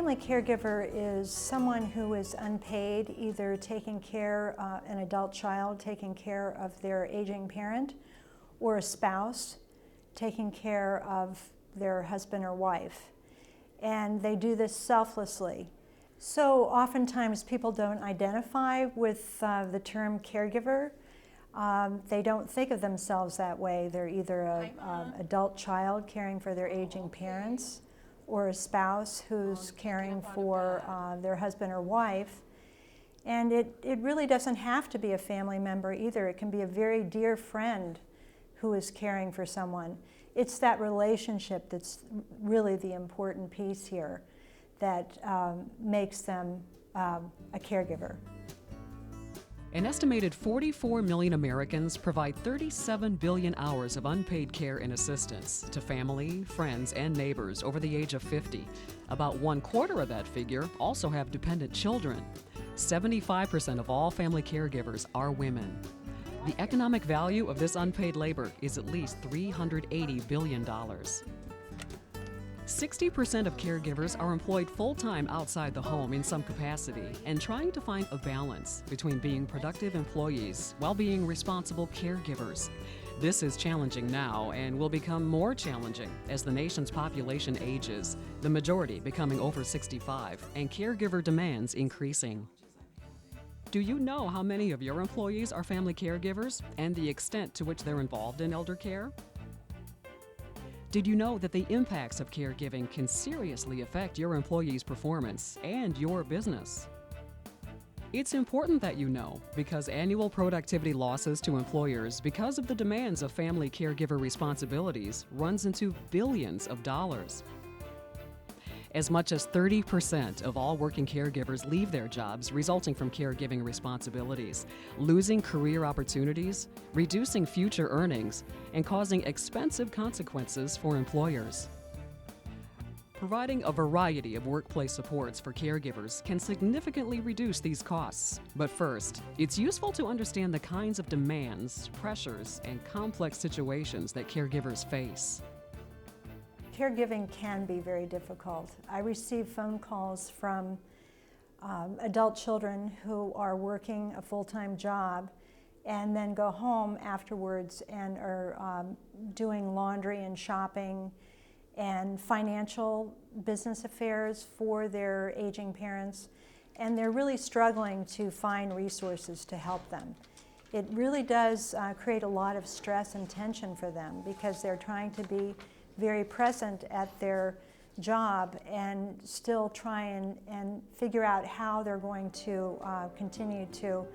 family caregiver is someone who is unpaid, either taking care, an adult child taking care of their aging parent, or a spouse taking care of their husband or wife. And they do this selflessly. So oftentimes people don't identify with the term caregiver. They don't think of themselves that way. They're either an adult child caring for their aging parents, or a spouse who's caring for their husband or wife. And it really doesn't have to be a family member either. It can be a very dear friend who is caring for someone. It's that relationship that's really the important piece here that makes them a caregiver. An estimated 44 million Americans provide 37 billion hours of unpaid care and assistance to family, friends, and neighbors over the age of 50. About 1/4 of that figure also have dependent children. 75% of all family caregivers are women. The economic value of this unpaid labor is at least $380 billion. 60% of caregivers are employed full-time outside the home in some capacity and trying to find a balance between being productive employees while being responsible caregivers. This is challenging now and will become more challenging as the nation's population ages, the majority becoming over 65, and caregiver demands increasing. Do you know how many of your employees are family caregivers and the extent to which they're involved in elder care? Did you know that the impacts of caregiving can seriously affect your employees' performance and your business? It's important that you know because annual productivity losses to employers because of the demands of family caregiver responsibilities runs into billions of dollars. As much as 30% of all working caregivers leave their jobs resulting from caregiving responsibilities, losing career opportunities, reducing future earnings, and causing expensive consequences for employers. Providing a variety of workplace supports for caregivers can significantly reduce these costs. But first, it's useful to understand the kinds of demands, pressures, and complex situations that caregivers face. Caregiving can be very difficult. I receive phone calls from adult children who are working a full-time job and then go home afterwards and are doing laundry and shopping and financial business affairs for their aging parents, and they're really struggling to find resources to help them. It really does create a lot of stress and tension for them because they're trying to be very present at their job and still try and figure out how they're going to continue to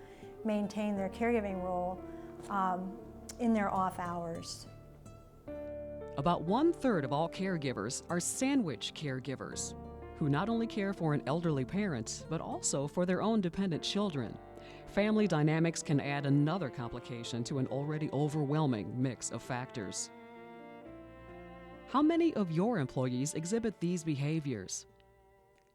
maintain their caregiving role in their off hours. About 1/3 of all caregivers are sandwich caregivers, who not only care for an elderly parent, but also for their own dependent children. Family dynamics can add another complication to an already overwhelming mix of factors. How many of your employees exhibit these behaviors?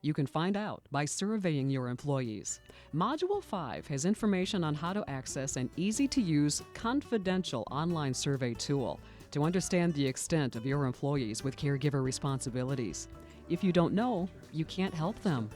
You can find out by surveying your employees. Module 5 has information on how to access an easy-to-use, confidential online survey tool to understand the extent of your employees with caregiver responsibilities. If you don't know, you can't help them.